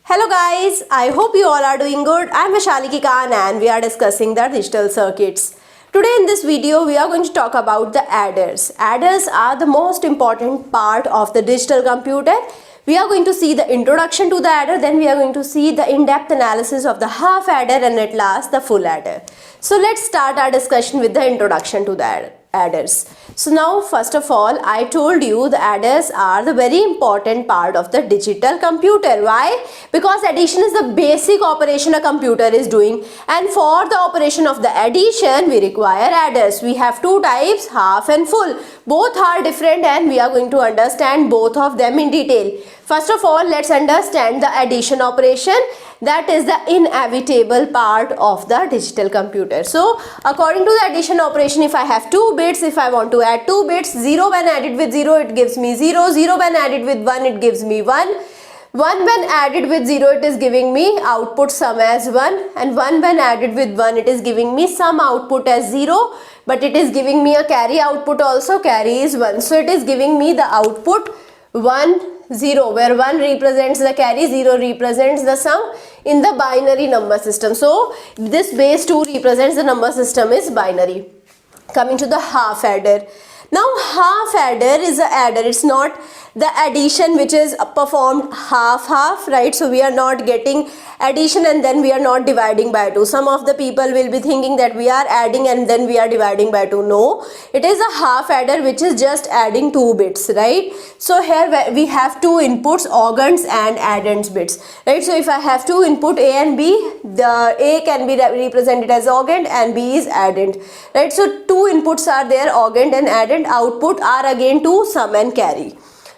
Hello guys, I hope you all are doing good. I am Vaishali Khan and we are discussing the digital circuits. Today in this video we are going to talk about the adders. Adders are the most important part of the digital computer. We are going to see the introduction to the adder, then we are going to see the in-depth analysis of the half adder and at last the full adder. So let's start our discussion with the introduction to the adders. So now first of all I told you the adders are the very important part of the digital computer. Why? Because addition is the basic operation a computer is doing, and for the operation of the addition we require adders. We have two types, half and full. Both are different and we are going to understand both of them in detail. First of all, let's understand the addition operation. That is the inevitable part of the digital computer. So according to the addition operation, if I have 2 bits, if I want to add 2 bits, 0 when added with 0 it gives me 0, 0 when added with 1 it gives me 1, 1 when added with 0 it is giving me output sum as 1, and 1 when added with 1 it is giving me sum output as 0, but it is giving me a carry output also. Carry is 1, so it is giving me the output 1 0, where 1 represents the carry, 0 represents the sum in the binary number system. So this base 2 represents the number system is binary. Coming to the half adder. Now half adder is a adder. It's not the addition which is performed half, right? So we are not getting addition and then we are not dividing by 2. Some of the people will be thinking that we are adding and then we are dividing by 2. No, it is a half adder which is just adding 2 bits, right? So here we have two inputs, augends and addends bits, right? So if I have two input A and B, the A can be represented as augend and B is addend, right? So two inputs are there, augend and addend. Output are again two, sum and carry,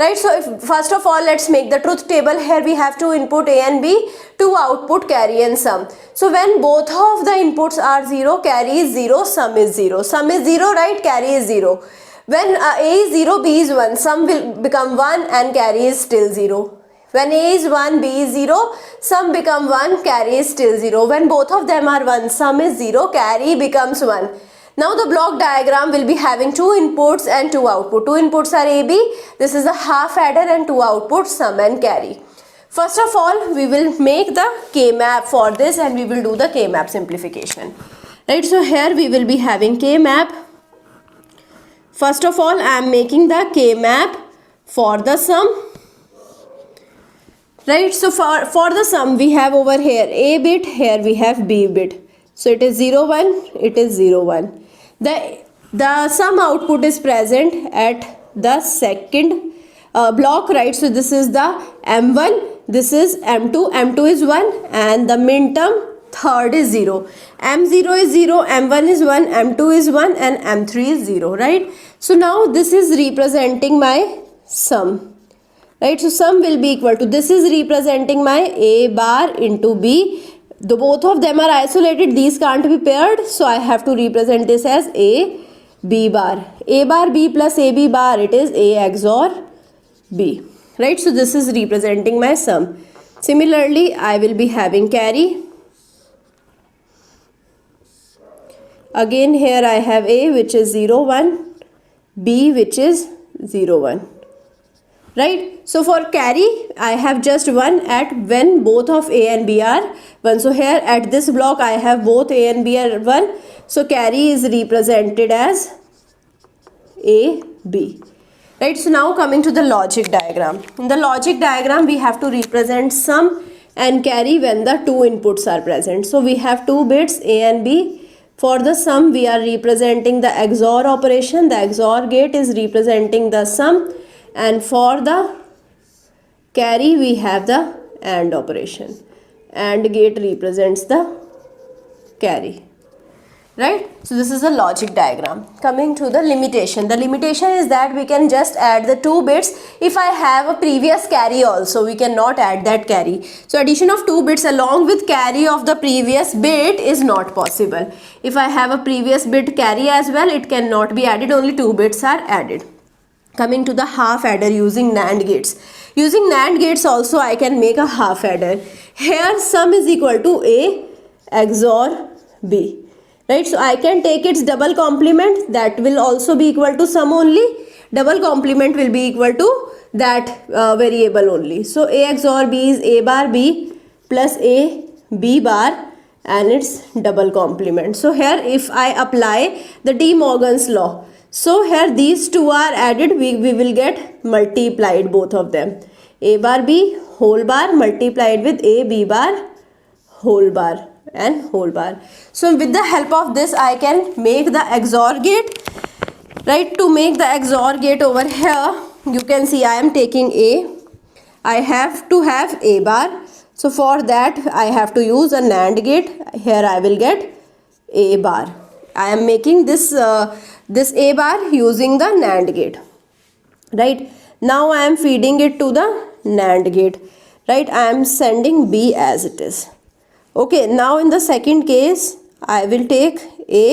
right? So if first of all let's make the truth table. Here we have two input A and B, two output carry and sum. So when both of the inputs are 0, carry is 0, sum is 0. Sum is 0, right? Carry is 0. When A is 0, B is 1, sum will become 1 and carry is still 0. When A is 1, B is 0, sum become 1, carry is still 0. When both of them are 1, sum is 0, carry becomes 1. Now the block diagram will be having two inputs and two outputs. Two inputs are AB. This is a half adder, and two outputs, sum and carry. First of all, we will make the K-map for this and we will do the K-map simplification. Right, so here we will be having K-map. First of all, I am making the K-map for the sum. Right, so for the sum we have over here A bit, here we have B bit. So it is 0 1, it is 0 1. The sum output is present at the second block, right? So this is the M1, this is M2, M2 is 1 and the min term third is 0. M0 is 0, M1 is 1, M2 is 1 and M3 is 0, right? So now this is representing my sum, right? So sum will be equal to, this is representing my A bar into B. The both of them are isolated, these can't be paired, so I have to represent this as A B bar. A bar B plus AB bar, it is A XOR B, right? So this is representing my sum. Similarly, I will be having carry. Again here I have A which is 0 1, B which is 0 1. Right, so for carry I have just 1 at when both of A and B are 1. So here at this block I have both A and B are 1. So carry is represented as A B. Right, so now coming to the logic diagram. In the logic diagram we have to represent sum and carry when the two inputs are present. So we have two bits A and B. For the sum we are representing the XOR operation. The XOR gate is representing the sum. And for the carry we have the AND operation. AND gate represents the carry, right? So this is the logic diagram. Coming to the limitation. The limitation is that we can just add the two bits. If I have a previous carry also, we cannot add that carry. So addition of two bits along with carry of the previous bit is not possible. If I have a previous bit carry as well, it cannot be added. Only two bits are added. Coming to the half adder using NAND gates. Using NAND gates also I can make a half adder. Here sum is equal to A XOR B. Right, so I can take its double complement, that will also be equal to sum only. Double complement will be equal to that variable only. So A XOR B is A bar B plus a b bar and its double complement. So here if I apply the De Morgan's law, so here these two are added, we will get multiplied both of them. A bar b whole bar multiplied with a b bar whole bar and whole bar. So with the help of this I can make the XOR gate. Right, to make the XOR gate over here, you can see I am taking A. I have to have A bar. So for that I have to use a NAND gate. Here I will get A bar. I am making this this A bar using the NAND gate. Right, now I am feeding it to the NAND gate. Right, I am sending B as it is. Okay, now in the second case I will take A,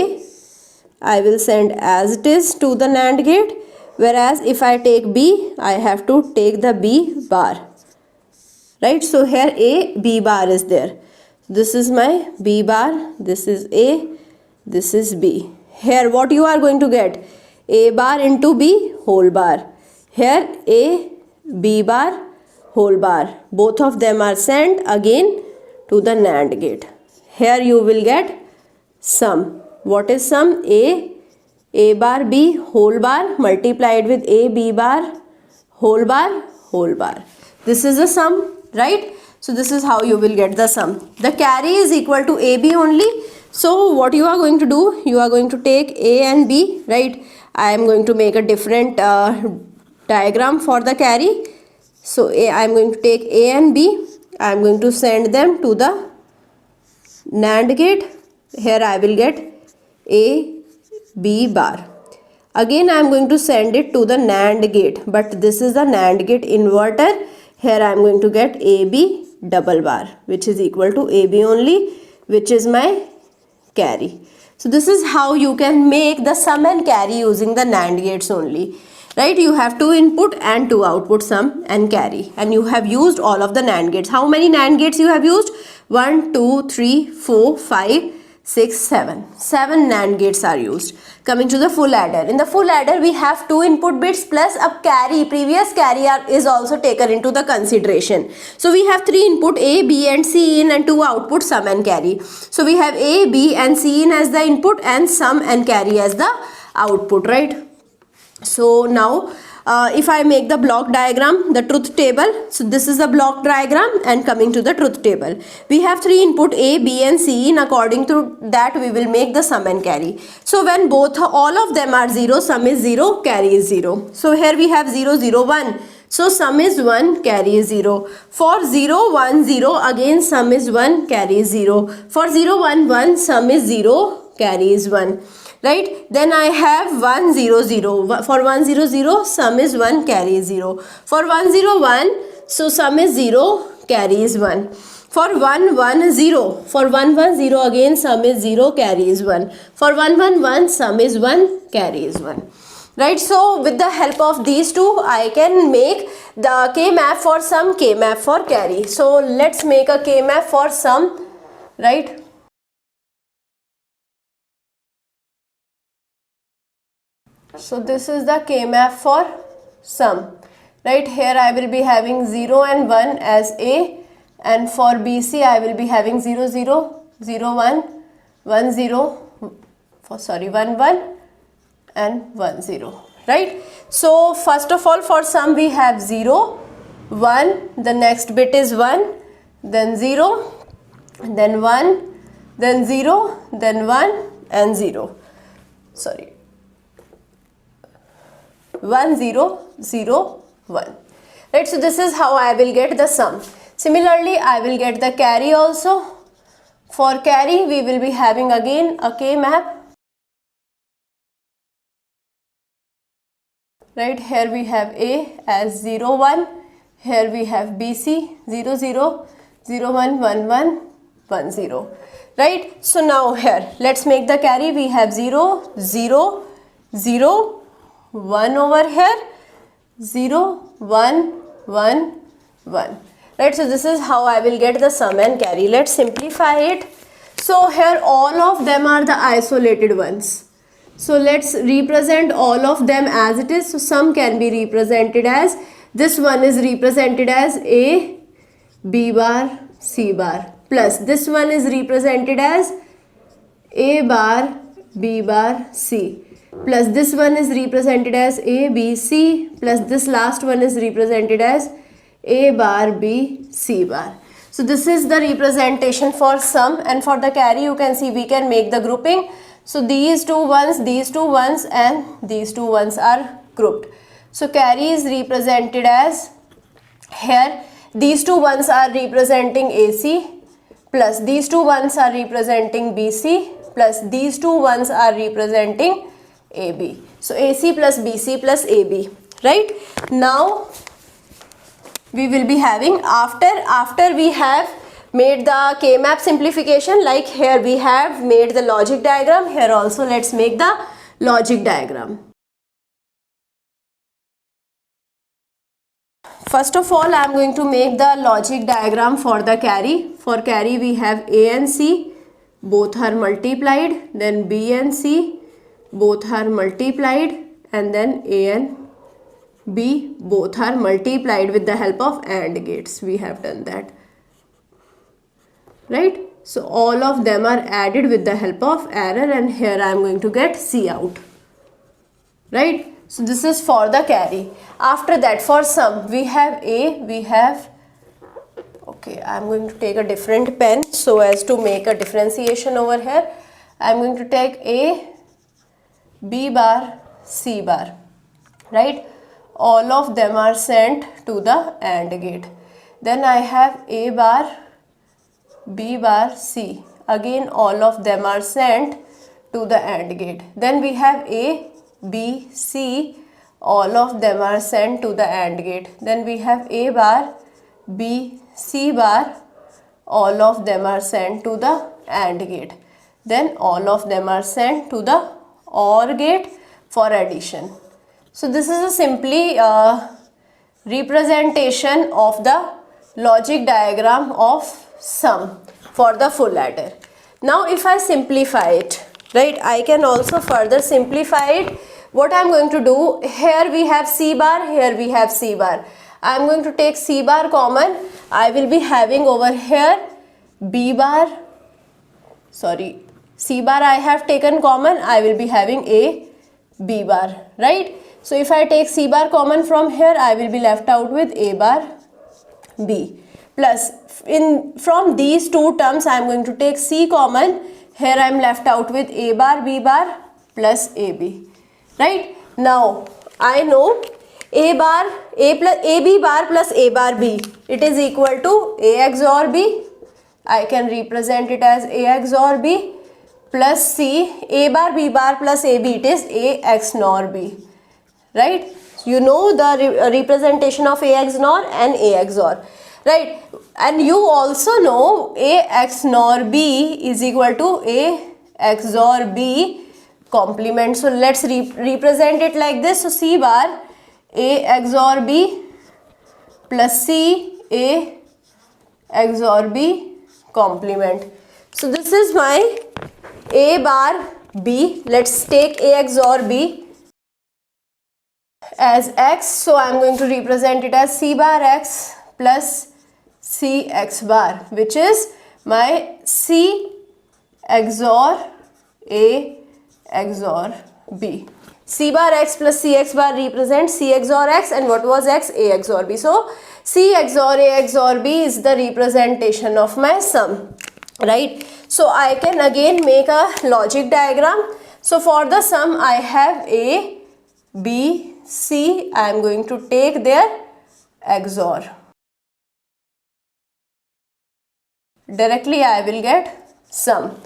I will send as it is to the NAND gate, whereas if I take B, I have to take the B bar. Right, so here A, B bar is there. This is my B bar, this is A, this is B. Here what you are going to get? A bar into B whole bar. Here A, B bar, whole bar. Both of them are sent again to the NAND gate. Here you will get sum. What is sum? A bar B whole bar multiplied with A B bar whole bar whole bar. This is the sum, right? So this is how you will get the sum. The carry is equal to AB only. So what you are going to do? You are going to take A and B, right? I am going to make a different diagram for the carry. So I am going to take A and B. I am going to send them to the NAND gate. Here I will get A, B bar. Again I am going to send it to the NAND gate, but this is the NAND gate inverter. Here I am going to get AB double bar, which is equal to AB only, which is my carry. So this is how you can make the sum and carry using the NAND gates only. Right, you have 2 input and 2 output, sum and carry, and you have used all of the NAND gates. How many NAND gates you have used? 1, 2, 3, 4, 5, 6, 7. 7 NAND gates are used. Coming to the full adder. In the full adder, we have 2 input bits plus a carry. Previous carry is also taken into the consideration. So we have 3 input A, B and C in and 2 output sum and carry. So we have A, B and C in as the input and sum and carry as the output, right? So now if I make the block diagram, the truth table, so this is the block diagram, and coming to the truth table, we have 3 input A, B and C, and according to that we will make the sum and carry. So when all of them are 0, sum is 0, carry is 0. So here we have 0, 0, 1. So sum is 1, carry is 0. For 0, 1, 0, again sum is 1, carry is 0. For 0, 1, 1, sum is 0, carry is 1. Right, then I have 1, 0, 0. For 1, 0, 0, sum is 1, carry is 0. For 1, 0, 1, so sum is 0, carry is 1. For 1, 1, 0. For 1, 1, 0, again sum is 0, carry is 1. For 1, 1, 1, sum is 1, carry is 1. Right, so with the help of these two, I can make the K-map for sum, K-map for carry. So let's make a K-map for sum, right? So this is the K-map for sum. Right, here I will be having 0 and 1 as A, and for BC I will be having 0, 0, 0, 1, 1, 0, 1, 1 and 1, 0. Right. So first of all, for sum we have 0, 1, the next bit is 1, then 0, then 1, then 0, then 1 and 0. 1, 0, 0, 1. Right, so this is how I will get the sum. Similarly, I will get the carry also. For carry, we will be having again a K-map. Right, here we have A as 0, 1. Here we have BC 0, 0, 0, 1, 1, 1, 1, 0. Right, so now here, let's make the carry. We have 0, 0, 0, 1 over here, 0, 1, 1, 1. Right, so this is how I will get the sum and carry. Let's simplify it. So here all of them are the isolated ones. So let's represent all of them as it is. So sum can be represented as, this one is represented as A, B bar, C bar, plus this one is represented as A bar, B bar, C, plus this one is represented as A, B, C, plus this last one is represented as A bar, B, C bar. So this is the representation for sum, and for the carry you can see we can make the grouping. So these two ones and these two ones are grouped. So carry is represented as, here these two ones are representing AC, plus these two ones are representing BC, plus these two ones are representing AB. So AC plus BC plus AB, right? Now we will be having, after we have made the K-map simplification, like here we have made the logic diagram, here also let's make the logic diagram. First of all, I am going to make the logic diagram for the carry. For carry we have A and C, both are multiplied, then B and C, both are multiplied, and then A and B, both are multiplied with the help of AND gates. We have done that, right? So all of them are added with the help of error, and here I am going to get C out, right? So this is for the carry. After that, for sum, we have A, we have, okay, I am going to take a different pen so as to make a differentiation over here. I am going to take A, B bar, C bar, right? All of them are sent to the AND gate. Then I have A bar, B bar, C. Again all of them are sent to the AND gate. Then we have A, B, C. All of them are sent to the AND gate. Then we have A bar, B, C bar. All of them are sent to the AND gate. Then all of them are sent to the OR gate for addition. So this is a simply representation of the logic diagram of sum for the full adder. Now if I simplify it, right, I can also further simplify it. What I am going to do, here we have C bar, here we have C bar. I am going to take C bar common. I will be having over here B bar, sorry, C bar I have taken common, I will be having A, B bar, right? So if I take C bar common from here, I will be left out with A bar, B. Plus from these two terms, I am going to take C common. Here I am left out with A bar, B bar plus AB. Right? Now I know A bar, AB bar plus A bar B. It is equal to A XOR B. I can represent it as A XOR B plus C. A bar, B bar plus AB. It is A XNOR B. Right? You know the representation of A XNOR and A XOR. Right? And you also know A XNOR B is equal to A XOR B complement. So let's represent it like this. So C bar A XOR B plus C A XOR B complement. So this is my A bar B. Let's take A XOR B as X. So I am going to represent it as C bar X plus C X bar, which is my C XOR A XOR B. C bar X plus C X bar represents C XOR X, and what was X? A XOR B. So C XOR A XOR B is the representation of my sum, right? So I can again make a logic diagram. So for the sum I have A, B, C. I am going to take their XOR. Directly I will get sum.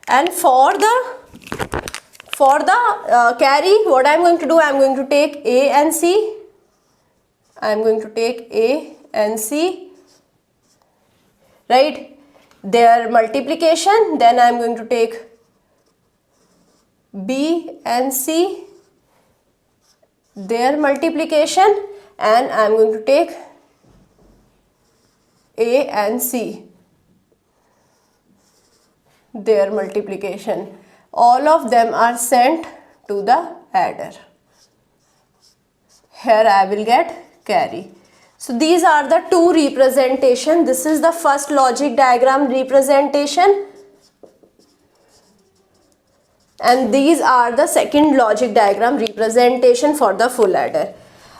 And for the carry, what I am going to do, I am going to take A and C. I am going to take A and C, right, their multiplication. Then I am going to take B and C, their multiplication, and I am going to take A and C, their multiplication. All of them are sent to the adder. Here I will get carry. So these are the two representation. This is the first logic diagram representation, and these are the second logic diagram representation for the full adder.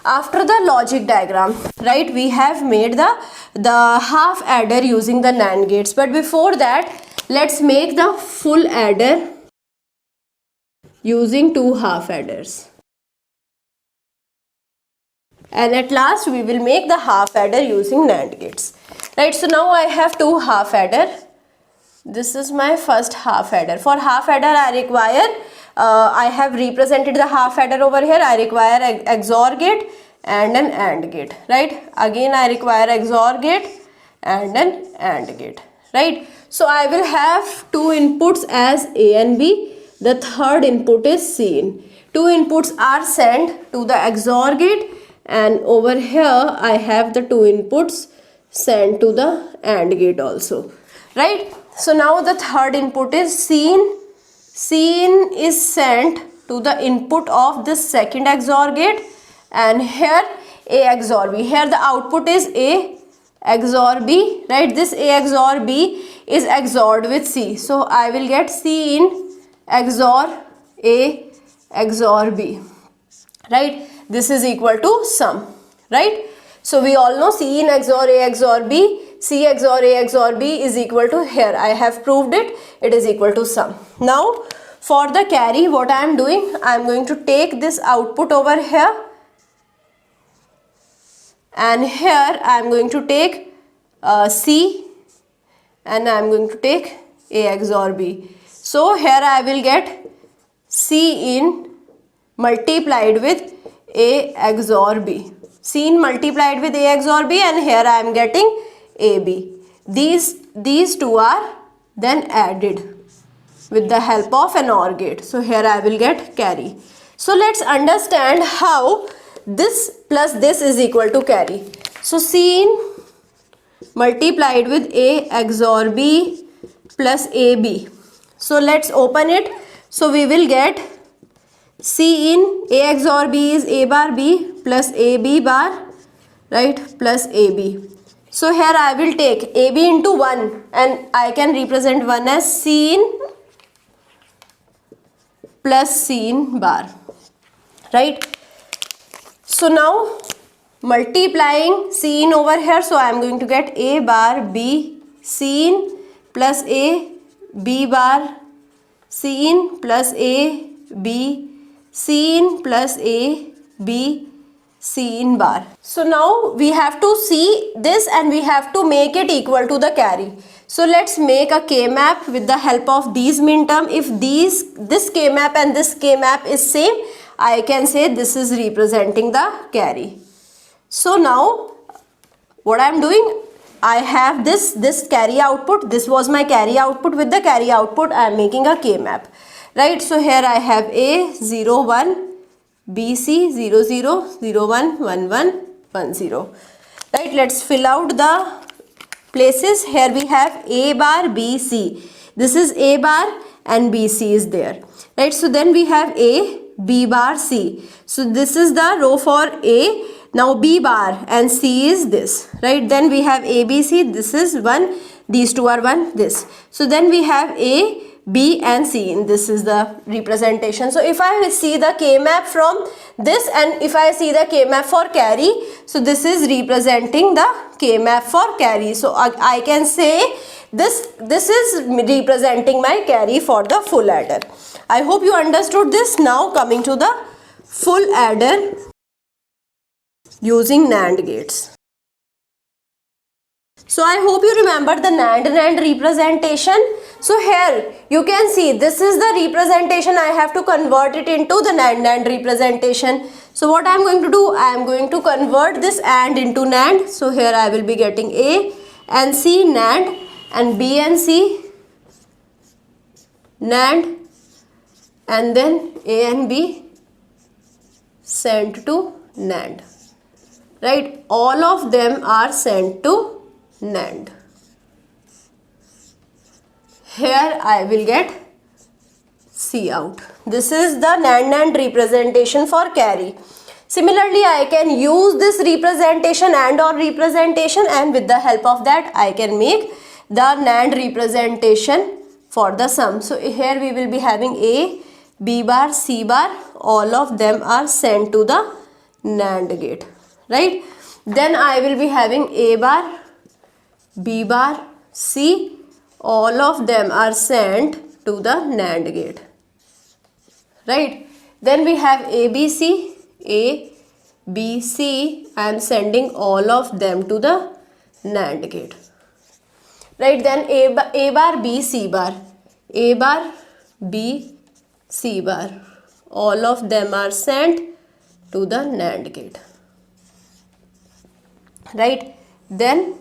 After the logic diagram, right, we have made the half adder using the NAND gates. But before that, let's make the full adder using two half adders. And at last we will make the half adder using NAND gates. Right, so now I have two half adder. This is my first half adder. For half adder I require, I have represented the half adder over here. I require XOR gate and an AND gate, right? Again I require XOR gate and an AND gate, right? So I will have two inputs as A and B. The third input is C in. Two inputs are sent to the XOR gate, and over here I have the two inputs sent to the AND gate also, right? So now the third input is C in. C in is sent to the input of this second XOR gate, and here A XOR B. Here the output is A XOR B, right? This A XOR B is XORed with C. So I will get C in XOR A XOR B, right? This is equal to sum, right? So we all know C in XOR A XOR B, C XOR A XOR B is equal to, here I have proved it, it is equal to sum. Now for the carry, what I am doing, I am going to take this output over here, and here I am going to take C, and I am going to take A XOR B. So here I will get C in multiplied with A XOR B. C in multiplied with A XOR B, and here I am getting AB. These two are then added with the help of an OR gate. So here I will get carry. So let's understand how this plus this is equal to carry. So C in multiplied with A XOR B plus AB. So let's open it. So we will get C in A XOR B is A bar B plus AB bar, right, plus AB. So here I will take AB into 1, and I can represent 1 as C in plus C in bar, right? So now multiplying C in over here, so I am going to get A bar B C in plus A B bar C in plus A B C in plus A B C in bar. So now we have to see this and we have to make it equal to the carry. So let's make a K-map with the help of these minterm. If this K-map and this K-map is same, I can say this is representing the carry. So now what I am doing, I have this carry output. This was my carry output. With the carry output I am making a K-map, right? So here I have A 0 1, BC 0 0 0 1 1 1 1 0, right? Let's fill out the places. Here we have A bar B C. This is A bar and BC is there, right? So then we have A B bar C. So this is the row for A. Now B bar and C is this, right? Then we have A B C. This is 1. These two are 1. This. So then we have A B and C, and this is the representation. So if I see the K-map from this and if I see the K-map for carry, so this is representing the K-map for carry. So I can say this is representing my carry for the full adder. I hope you understood this. Now coming to the full adder using NAND gates. So I hope you remember the NAND representation. So here you can see this is the representation. I have to convert it into the NAND representation. So what I am going to do, I am going to convert this AND into NAND. So here I will be getting A and C NAND and B and C NAND, and then A and B sent to NAND, right? All of them are sent to NAND. Here I will get C out. This is the NAND representation for carry. Similarly, I can use this representation and or representation, and with the help of that I can make the NAND representation for the sum. So here we will be having A, B bar, C bar, all of them are sent to the NAND gate, right? Then I will be having A bar, B bar, C, all of them are sent to the NAND gate, right? Then we have ABC, A, B, C, I am sending all of them to the NAND gate, right? Then A bar, B, C bar, A bar, B, C bar, all of them are sent to the NAND gate, right? Then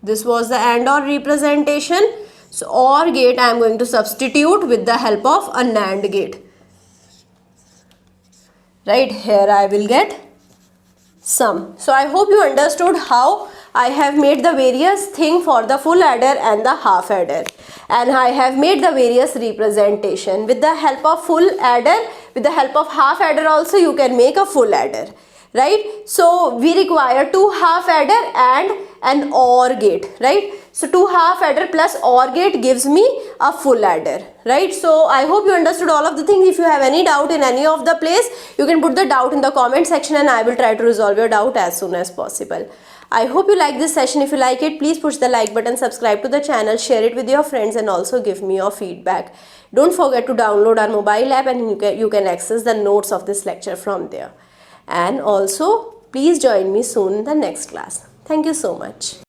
this was the AND OR representation. So OR gate I am going to substitute with the help of a NAND gate, right? Here I will get sum. So I hope you understood how I have made the various thing for the full adder and the half adder, and I have made the various representation. With the help of full adder, with the help of half adder also you can make a full adder, right? So we require 2 half adder and an OR gate, right? So 2 half adder plus OR gate gives me a full adder, right? So I hope you understood all of the things. If you have any doubt in any of the place, you can put the doubt in the comment section and I will try to resolve your doubt as soon as possible. I hope you like this session. If you like it, please push the like button, subscribe to the channel, share it with your friends, and also give me your feedback. Don't forget to download our mobile app, and you can access the notes of this lecture from there. And also please join me soon in the next class. Thank you so much.